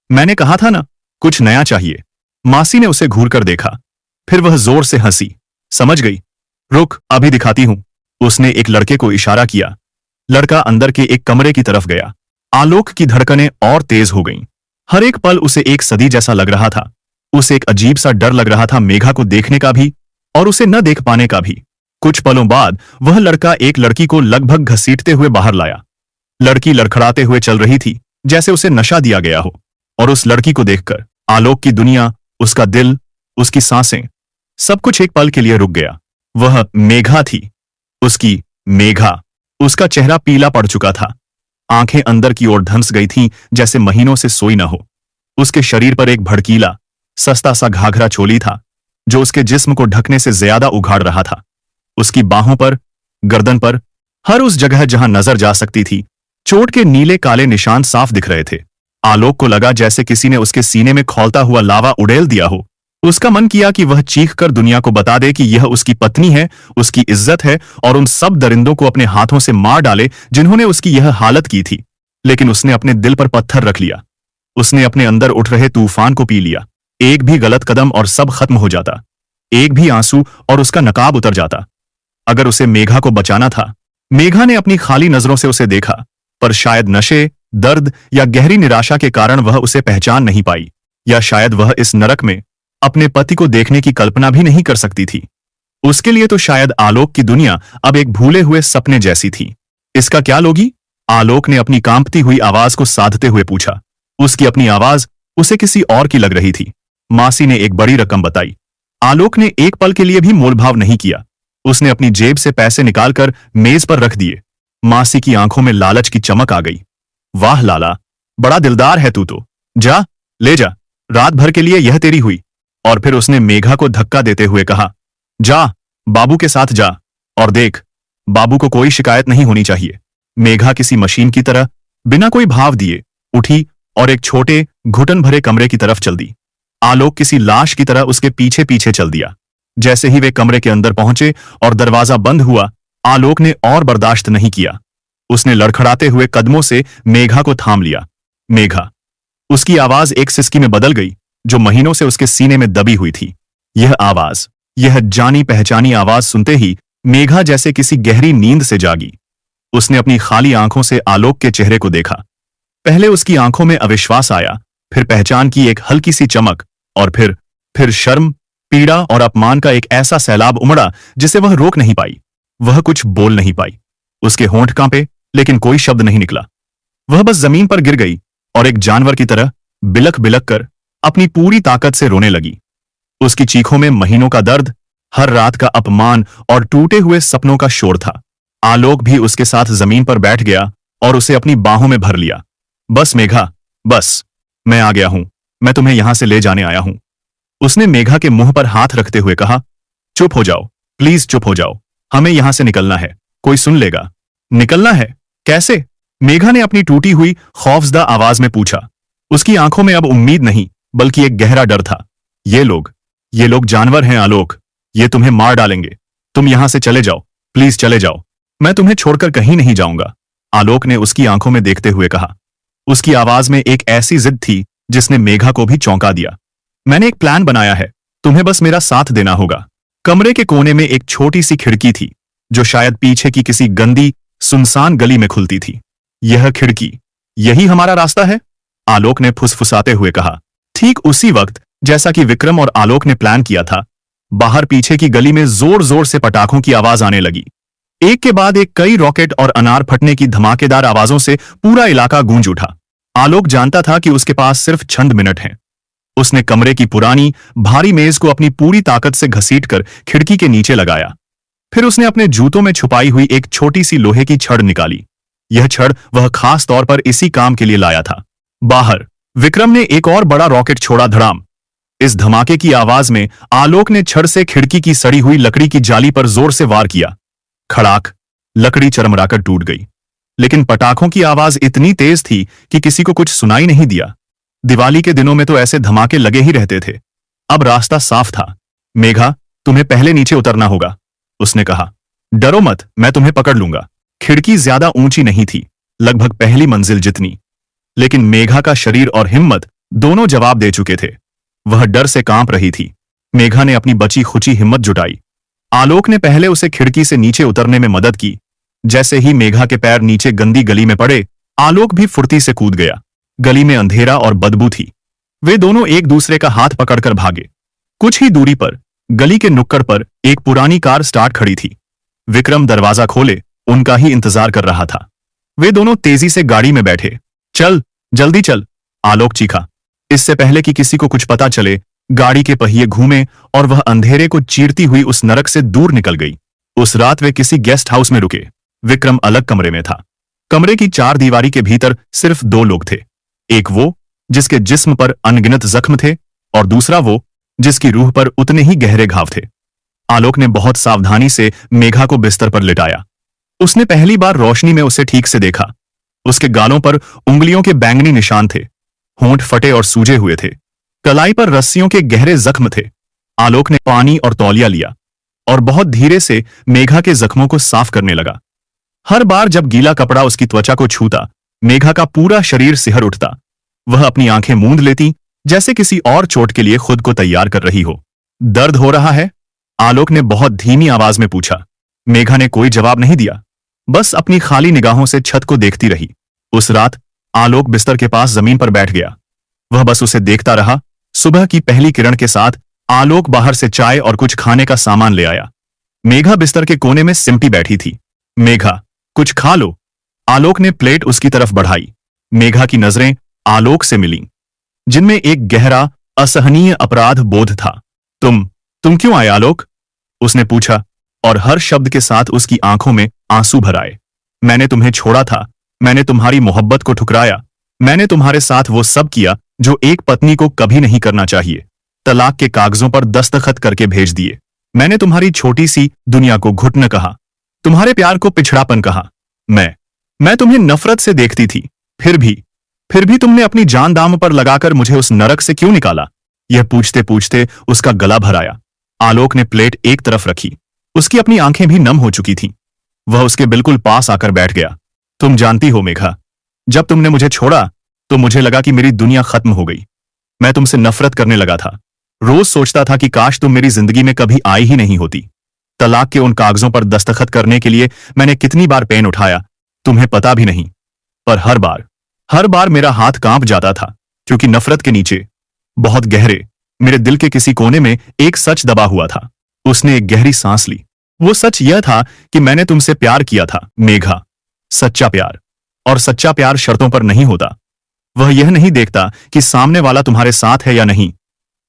मैंने कहा था ना, कुछ नया चाहिए। मासी ने उसे घूरकर देखा, फिर वह जोर से हंसी। समझ गई, रुक, अभी दिखाती हूं। उसने एक लड़के को इशारा किया। लड़का अंदर के एक कमरे की तरफ गया। आलोक की धड़कनें और तेज हो गईं। हर एक पल उसे एक सदी जैसा लग रहा था। उसे एक अजीब सा डर लग रहा था, मेघा को देखने का भी और उसे न देख पाने का भी। कुछ पलों बाद वह लड़का एक लड़की को लगभग घसीटते हुए बाहर लाया। लड़की लड़खड़ाते हुए चल रही थी, जैसे उसे नशा दिया गया हो। और उस लड़की को देखकर आलोक की दुनिया, उसका दिल, उसकी सांसें, सब कुछ एक पल के लिए रुक गया। वह मेघा थी, उसकी मेघा। उसका चेहरा पीला पड़ चुका था, आंखें अंदर की ओर धंस गई थीं, जैसे महीनों से सोई न हो। उसके शरीर पर एक भड़कीला, सस्ता सा घाघरा चोली था, जो उसके जिस्म को ढकने से ज्यादा उघाड़ रहा था। उसकी बाहों पर, गर्दन पर, हर उस जगह जहां नजर जा सकती थी, चोट के नीले काले निशान साफ दिख रहे थे। आलोक को लगा जैसे किसी ने उसके सीने में खौलता हुआ लावा उड़ेल दिया हो। उसका मन किया कि वह चीखकर दुनिया को बता दे कि यह उसकी पत्नी है, उसकी इज्जत है, और उन सब दरिंदों को अपने हाथों से मार डाले जिन्होंने उसकी यह हालत की थी। लेकिन उसने अपने दिल पर पत्थर रख लिया। उसने अपने अंदर उठ रहे तूफान को पी लिया। एक भी गलत कदम और सब खत्म हो जाता, एक भी आंसू और उसका नकाब उतर जाता। अगर उसे मेघा को बचाना था। मेघा ने अपनी खाली नजरों से उसे देखा, पर शायद नशे, दर्द या गहरी निराशा के कारण वह उसे पहचान नहीं पाई, या शायद वह इस नरक में अपने पति को देखने की कल्पना भी नहीं कर सकती थी। उसके लिए तो शायद आलोक की दुनिया अब एक भूले हुए सपने जैसी थी। इसका क्या लोगी? आलोक ने अपनी कांपती हुई आवाज को साधते हुए पूछा। उसकी अपनी आवाज उसे किसी और की लग रही थी। मासी ने एक बड़ी रकम बताई। आलोक ने एक पल के लिए भी मोलभाव नहीं किया। उसने अपनी जेब से पैसे निकालकर मेज पर रख दिए। मासी की आंखों में लालच की चमक आ गई। वाह लाला, बड़ा दिलदार है तू तो। जा, ले जा, रात भर के लिए यह तेरी हुई। और फिर उसने मेघा को धक्का देते हुए कहा, जा, बाबू के साथ जा, और देख, बाबू को कोई शिकायत नहीं होनी चाहिए। मेघा किसी मशीन की तरह बिना कोई भाव दिए उठी और एक छोटे घुटन भरे कमरे की तरफ चल दी। आलोक किसी लाश की तरह उसके पीछे पीछे चल दिया। जैसे ही वे कमरे के अंदर पहुंचे और दरवाजा बंद हुआ, आलोक ने और बर्दाश्त नहीं किया। उसने लड़खड़ाते हुए कदमों से मेघा को थाम लिया। मेघा। उसकी आवाज एक सिसकी में बदल गई, जो महीनों से उसके सीने में दबी हुई थी। यह आवाज, यह जानी पहचानी आवाज सुनते ही मेघा जैसे किसी गहरी नींद से जागी। उसने अपनी खाली आंखों से आलोक के चेहरे को देखा। पहले उसकी आंखों में अविश्वास आया, फिर पहचान की एक हल्की सी चमक, और फिर शर्म, पीड़ा और अपमान का एक ऐसा सैलाब उमड़ा जिसे वह रोक नहीं पाई। वह कुछ बोल नहीं पाई। उसके होंठ कांपे, लेकिन कोई शब्द नहीं निकला। वह बस जमीन पर गिर गई और एक जानवर की तरह बिलख बिलख कर अपनी पूरी ताकत से रोने लगी। उसकी चीखों में महीनों का दर्द, हर रात का अपमान और टूटे हुए सपनों का शोर था। आलोक भी उसके साथ जमीन पर बैठ गया और उसे अपनी बाहों में भर लिया। बस मेघा, बस, मैं आ गया हूं, मैं तुम्हें यहां से ले जाने आया हूं। उसने मेघा के मुंह पर हाथ रखते हुए कहा, चुप हो जाओ, प्लीज चुप हो जाओ, हमें यहां से निकलना है, कोई सुन लेगा। निकलना है? कैसे? मेघा ने अपनी टूटी हुई खौफजदा आवाज में पूछा। उसकी आंखों में अब उम्मीद नहीं, बल्कि एक गहरा डर था। ये लोग जानवर हैं आलोक, ये तुम्हें मार डालेंगे। तुम यहां से चले जाओ, प्लीज चले जाओ, मैं तुम्हें छोड़कर कहीं नहीं जाऊंगा, आलोक ने उसकी आंखों में देखते हुए कहा। उसकी आवाज में एक ऐसी जिद थी जिसने मेघा को भी चौंका दिया। मैंने एक प्लान बनाया है, तुम्हें बस मेरा साथ देना होगा। कमरे के कोने में एक छोटी सी खिड़की थी, जो शायद पीछे की किसी गंदी, सुनसान गली में खुलती थी। यह खिड़की, यही हमारा रास्ता है? आलोक ने फुसफुसाते हुए कहा। ठीक उसी वक्त, जैसा कि विक्रम और आलोक ने प्लान किया था, बाहर पीछे की गली में जोर जोर से पटाखों की आवाज आने लगी। एक के बाद एक कई रॉकेट और अनार फटने की धमाकेदार आवाजों से पूरा इलाका गूंज उठा। आलोक जानता था कि उसके पास सिर्फ चंद मिनट हैं। उसने कमरे की पुरानी, भारी मेज को अपनी पूरी ताकत से घसीटकर खिड़की के नीचे लगाया। फिर उसने अपने जूतों में छुपाई हुई एक छोटी सी लोहे की छड़ निकाली। यह छड़ वह खास तौर पर इसी काम के लिए लाया था। बाहर विक्रम ने एक और बड़ा रॉकेट छोड़ा, धड़ाम। इस धमाके की आवाज में आलोक ने छड़ से खिड़की की सड़ी हुई लकड़ी की जाली पर जोर से वार किया। खड़ाक, लकड़ी चरमराकर टूट गई। लेकिन पटाखों की आवाज इतनी तेज थी कि किसी को कुछ सुनाई नहीं दिया। दिवाली के दिनों में तो ऐसे धमाके लगे ही रहते थे। अब रास्ता साफ था। मेघा, तुम्हें पहले नीचे उतरना होगा, उसने कहा। डरो मत, मैं तुम्हें पकड़ लूंगा। खिड़की ज्यादा ऊंची नहीं थी, लगभग पहली मंजिल जितनी। लेकिन मेघा का शरीर और हिम्मत दोनों जवाब दे चुके थे। वह डर से कांप रही थी। मेघा ने अपनी बची खुची हिम्मत जुटाई। आलोक ने पहले उसे खिड़की से नीचे उतरने में मदद की। जैसे ही मेघा के पैर नीचे गंदी गली में पड़े, आलोक भी फुर्ती से कूद गया। गली में अंधेरा और बदबू थी। वे दोनों एक दूसरे का हाथ पकड़कर भागे। कुछ ही दूरी पर गली के नुक्कड़ पर एक पुरानी कार स्टार्ट खड़ी थी। विक्रम दरवाजा खोले उनका ही इंतजार कर रहा था। वे दोनों तेजी से गाड़ी में बैठे। चल, जल्दी चल, आलोक चीखा। इससे पहले कि किसी को कुछ पता चले, गाड़ी के पहिए घूमे और वह अंधेरे को चीरती हुई उस नरक से दूर निकल गई। उस रात वे किसी गेस्ट हाउस में रुके। विक्रम अलग कमरे में था। कमरे की चार दीवारी के भीतर सिर्फ दो लोग थे। एक वो जिसके जिस्म पर अनगिनत जख्म थे, और दूसरा वो जिसकी रूह पर उतने ही गहरे घाव थे। आलोक ने बहुत सावधानी से मेघा को बिस्तर पर लिटाया। उसने पहली बार रोशनी में उसे ठीक से देखा। उसके गालों पर उंगलियों के बैंगनी निशान थे, होंठ फटे और सूजे हुए थे, कलाई पर रस्सियों के गहरे जख्म थे। आलोक ने पानी और तौलिया लिया और बहुत धीरे से मेघा के जख्मों को साफ करने लगा। हर बार जब गीला कपड़ा उसकी त्वचा को छूता, मेघा का पूरा शरीर सिहर उठता। वह अपनी आंखें मूंद लेती, जैसे किसी और चोट के लिए खुद को तैयार कर रही हो। दर्द हो रहा है? आलोक ने बहुत धीमी आवाज में पूछा। मेघा ने कोई जवाब नहीं दिया, बस अपनी खाली निगाहों से छत को देखती रही। उस रात आलोक बिस्तर के पास जमीन पर बैठ गया। वह बस उसे देखता रहा। सुबह की पहली किरण के साथ आलोक बाहर से चाय और कुछ खाने का सामान ले आया। मेघा बिस्तर के कोने में सिमटी बैठी थी। मेघा, कुछ खा लो। आलोक ने प्लेट उसकी तरफ बढ़ाई। मेघा की नजरें आलोक से मिलीं, जिनमें एक गहरा, असहनीय अपराध बोध था। तुम क्यों आए आलोक? उसने पूछा, और हर शब्द के साथ उसकी आंखों में आंसू भर आए। मैंने तुम्हें छोड़ा था, मैंने तुम्हारी मोहब्बत को ठुकराया, मैंने तुम्हारे साथ वो सब किया जो एक पत्नी को कभी नहीं करना चाहिए। तलाक के कागजों पर दस्तखत करके भेज दिए। मैंने तुम्हारी छोटी सी दुनिया को घुटन कहा, तुम्हारे प्यार को पिछड़ापन कहा। मैं तुम्हें नफरत से देखती थी। फिर भी तुमने अपनी जान दांव पर लगाकर मुझे उस नरक से क्यों निकाला? यह पूछते पूछते उसका गला भर आया। आलोक ने प्लेट एक तरफ रखी। उसकी अपनी आंखें भी नम हो चुकी थीं। वह उसके बिल्कुल पास आकर बैठ गया। तुम जानती हो मेघा, जब तुमने मुझे छोड़ा तो मुझे लगा कि मेरी दुनिया खत्म हो गई। मैं तुमसे नफरत करने लगा था। रोज सोचता था कि काश तुम मेरी जिंदगी में कभी आई ही नहीं होती। तलाक के उन कागजों पर दस्तखत करने के लिए मैंने कितनी बार पेन उठाया, तुम्हें पता भी नहीं। पर हर बार मेरा हाथ कांप जाता था, क्योंकि नफरत के नीचे, बहुत गहरे, मेरे दिल के किसी कोने में एक सच दबा हुआ था। उसने एक गहरी सांस ली। वो सच यह था कि मैंने तुमसे प्यार किया था मेघा। सच्चा प्यार। और सच्चा प्यार शर्तों पर नहीं होता। वह यह नहीं देखता कि सामने वाला तुम्हारे साथ है या नहीं।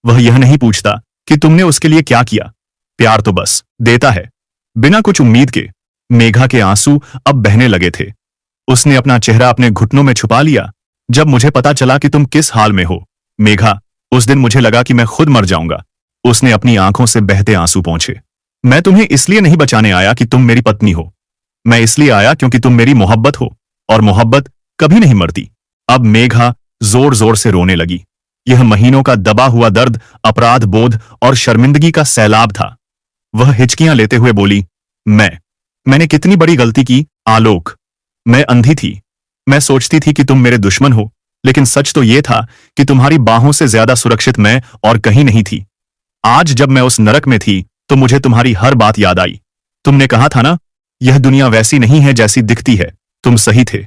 वह यह नहीं पूछता कि तुमने उसके लिए क्या किया। प्यार तो बस देता है, बिना कुछ उम्मीद के। मेघा के आंसू अब बहने लगे थे। उसने अपना चेहरा अपने घुटनों में छुपा लिया। जब मुझे पता चला कि तुम किस हाल में हो मेघा, उस दिन मुझे लगा कि मैं खुद मर जाऊंगा। उसने अपनी आंखों से बहते आंसू पोंछे। मैं तुम्हें इसलिए नहीं बचाने आया कि तुम मेरी पत्नी हो। मैं इसलिए आया क्योंकि तुम मेरी मोहब्बत हो, और मोहब्बत कभी नहीं मरती। अब मेघा जोर जोर से रोने लगी। यह महीनों का दबा हुआ दर्द, अपराध बोध और शर्मिंदगी का सैलाब था। वह हिचकियां लेते हुए बोली, मैंने कितनी बड़ी गलती की आलोक। मैं अंधी थी। मैं सोचती थी कि तुम मेरे दुश्मन हो, लेकिन सच तो यह था कि तुम्हारी बाहों से ज्यादा सुरक्षित मैं और कहीं नहीं थी। आज जब मैं उस नरक में थी तो मुझे तुम्हारी हर बात याद आई। तुमने कहा था ना, यह दुनिया वैसी नहीं है जैसी दिखती है। तुम सही थे।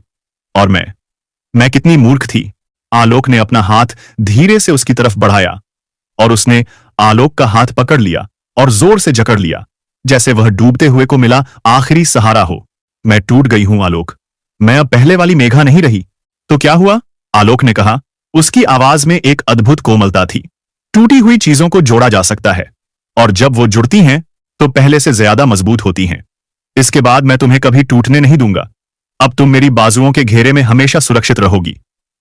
और मैं कितनी मूर्ख थी। आलोक ने अपना हाथ धीरे से उसकी तरफ बढ़ाया, और उसने आलोक का हाथ पकड़ लिया और जोर से जकड़ लिया, जैसे वह डूबते हुए को मिला आखिरी सहारा हो। मैं टूट गई हूं आलोक। मैं अब पहले वाली मेघा नहीं रही। तो क्या हुआ? आलोक ने कहा। उसकी आवाज में एक अद्भुत कोमलता थी। टूटी हुई चीजों को जोड़ा जा सकता है, और जब वो जुड़ती हैं तो पहले से ज्यादा मजबूत होती हैं। इसके बाद मैं तुम्हें कभी टूटने नहीं दूंगा। अब तुम मेरी बाजुओं के घेरे में हमेशा सुरक्षित रहोगी।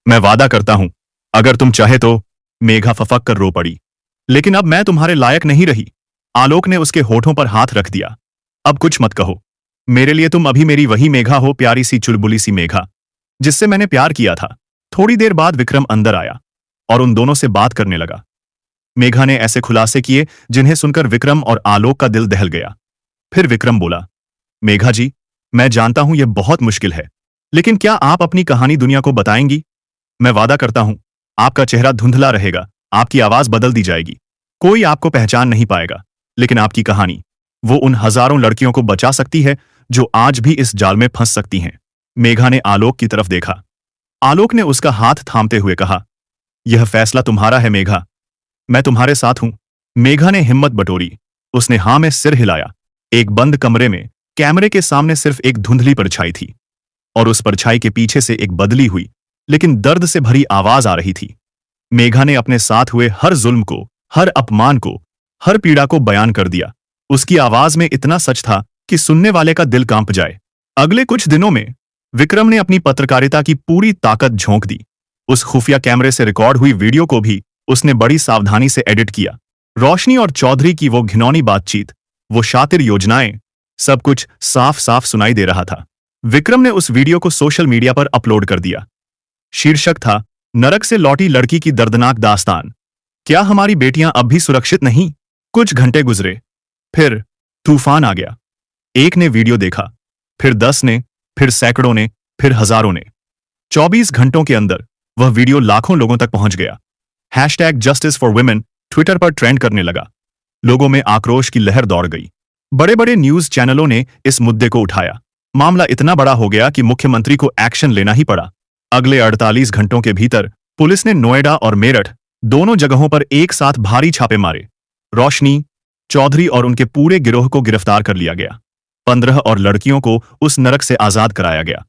मैं वादा करता हूं। अगर तुम चाहे तो। मेघा फफक कर रो पड़ी। लेकिन अब मैं तुम्हारे लायक नहीं रही। आलोक ने उसके होठों पर हाथ रख दिया। अब कुछ मत कहो। मेरे लिए तुम अभी मेरी वही मेघा हो, प्यारी सी चुलबुली सी मेघा, जिससे मैंने प्यार किया था। थोड़ी देर बाद विक्रम अंदर आया और उन दोनों से बात करने लगा। मेघा ने ऐसे खुलासे किए जिन्हें सुनकर विक्रम और आलोक का दिल दहल गया। फिर विक्रम बोला, मेघा जी, मैं जानता हूं यह बहुत मुश्किल है, लेकिन क्या आप अपनी कहानी दुनिया को बताएंगी? मैं वादा करता हूं, आपका चेहरा धुंधला रहेगा, आपकी आवाज बदल दी जाएगी, कोई आपको पहचान नहीं पाएगा, लेकिन आपकी कहानी, वो उन हजारों लड़कियों को बचा सकती है जो आज भी इस जाल में फंस सकती हैं। मेघा ने आलोक की तरफ देखा। आलोक ने उसका हाथ थामते हुए कहा, यह फैसला तुम्हारा है मेघा, मैं तुम्हारे साथ हूं। मेघा ने हिम्मत बटोरी। उसने हां में सिर हिलाया। एक बंद कमरे में कैमरे के सामने सिर्फ एक धुंधली परछाई थी, और उस परछाई के पीछे से एक बदली हुई लेकिन दर्द से भरी आवाज आ रही थी। मेघा ने अपने साथ हुए हर जुल्म को, हर अपमान को, हर पीड़ा को बयान कर दिया। उसकी आवाज में इतना सच था कि सुनने वाले का दिल कांप जाए। अगले कुछ दिनों में विक्रम ने अपनी पत्रकारिता की पूरी ताकत झोंक दी। उस खुफिया कैमरे से रिकॉर्ड हुई वीडियो को भी उसने बड़ी सावधानी से एडिट किया। रोशनी और चौधरी की वो घिनौनी बातचीत, वो शातिर योजनाएं, सब कुछ साफ साफ सुनाई दे रहा था। विक्रम ने उस वीडियो को सोशल मीडिया पर अपलोड कर दिया। शीर्षक था, नरक से लौटी लड़की की दर्दनाक दास्तान। क्या हमारी बेटियां अब भी सुरक्षित नहीं? कुछ घंटे गुजरे, फिर तूफान आ गया। एक ने वीडियो देखा, फिर 10 ने, फिर सैकड़ों ने, फिर हजारों ने। 24 घंटों के अंदर वह वीडियो लाखों लोगों तक पहुंच गया। Hashtag justice for women Twitter पर ट्रेंड करने लगा। लोगों में आक्रोश की लहर दौड़ गई। बड़े बड़े न्यूज चैनलों ने इस मुद्दे को उठाया। मामला इतना बड़ा हो गया कि मुख्यमंत्री को एक्शन लेना ही पड़ा। अगले 48 घंटों के भीतर पुलिस ने नोएडा और मेरठ दोनों जगहों पर एक साथ भारी छापे मारे। रोशनी, चौधरी और उनके पूरे गिरोह को गिरफ्तार कर लिया गया। 15 और लड़कियों को उस नरक से आजाद कराया गया।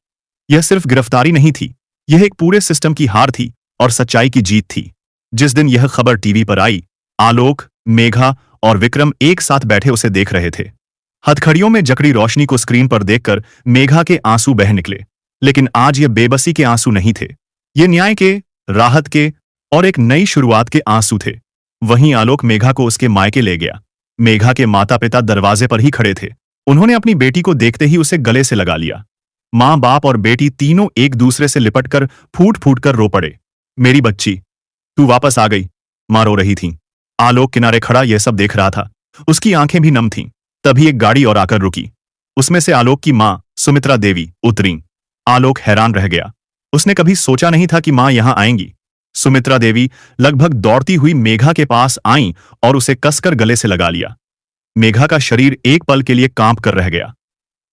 यह सिर्फ गिरफ्तारी नहीं थी, यह एक पूरे सिस्टम की हार थी और सच्चाई की जीत थी। जिस दिन यह खबर टीवी पर आई, आलोक, मेघा और विक्रम एक साथ बैठे उसे देख रहे थे। हथकड़ियों में जकड़ी रोशनी को स्क्रीन पर देखकर मेघा के आंसू बह निकले। लेकिन आज ये बेबसी के आंसू नहीं थे, ये न्याय के, राहत के और एक नई शुरुआत के आंसू थे। वहीं आलोक मेघा को उसके मायके ले गया। मेघा के माता पिता दरवाजे पर ही खड़े थे। उन्होंने अपनी बेटी को देखते ही उसे गले से लगा लिया। मां, बाप और बेटी तीनों एक दूसरे से लिपटकर फूट फूट कर रो पड़े। मेरी बच्ची, तू वापस आ गई, मां रो रही थी। आलोक किनारे खड़ा यह सब देख रहा था। उसकी आंखें भी नम थीं। तभी एक गाड़ी और आकर रुकी। उसमें से आलोक की मां सुमित्रा देवी उतरी। आलोक हैरान रह गया। उसने कभी सोचा नहीं था कि मां यहां आएंगी। सुमित्रा देवी लगभग दौड़ती हुई मेघा के पास आईं और उसे कसकर गले से लगा लिया। मेघा का शरीर एक पल के लिए कांप कर रह गया।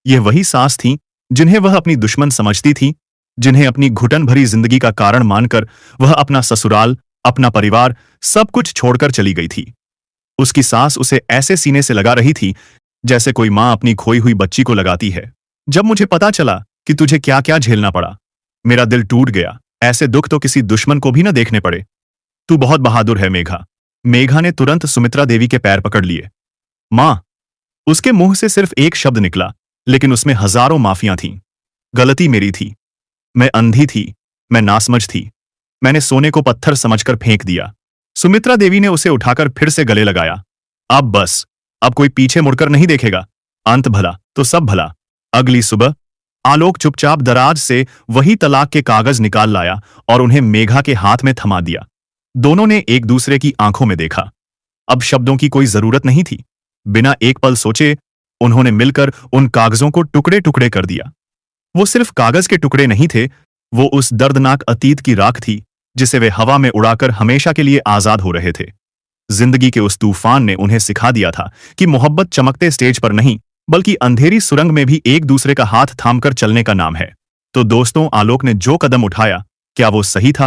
यह वही सास थीं जिन्हें वह अपनी दुश्मन समझती थी, जिन्हें अपनी घुटन भरी जिंदगी का कारण मानकर वह अपना ससुराल, अपना परिवार सब कुछ छोड़कर चली गई थी। उसकी सास उसे ऐसे सीने से लगा रही थी जैसे कोई मां अपनी खोई हुई बच्ची को लगाती है। जब मुझे पता चला कि तुझे क्या क्या झेलना पड़ा, मेरा दिल टूट गया। ऐसे दुख तो किसी दुश्मन को भी न देखने पड़े। तू बहुत बहादुर है मेघा। मेघा ने तुरंत सुमित्रा देवी के पैर पकड़ लिए। मां, उसके मुंह से सिर्फ एक शब्द निकला, लेकिन उसमें हजारों माफियां थीं। गलती मेरी थी, मैं अंधी थी, मैं नासमझ थी, मैंने सोने को पत्थर समझकर फेंक दिया। सुमित्रा देवी ने उसे उठाकर फिर से गले लगाया। अब बस, अब कोई पीछे मुड़कर नहीं देखेगा। अंत भला तो सब भला। अगली सुबह आलोक चुपचाप दराज से वही तलाक के कागज निकाल लाया और उन्हें मेघा के हाथ में थमा दिया। दोनों ने एक दूसरे की आंखों में देखा। अब शब्दों की कोई जरूरत नहीं थी। बिना एक पल सोचे उन्होंने मिलकर उन कागजों को टुकड़े टुकड़े कर दिया। वो सिर्फ कागज के टुकड़े नहीं थे, वो उस दर्दनाक अतीत की राख थी जिसे वे हवा में उड़ाकर हमेशा के लिए आजाद हो रहे थे। जिंदगी के उस तूफान ने उन्हें सिखा दिया था कि मोहब्बत चमकते स्टेज पर नहीं, बल्कि अंधेरी सुरंग में भी एक दूसरे का हाथ थामकर चलने का नाम है। तो दोस्तों, आलोक ने जो कदम उठाया, क्या वो सही था?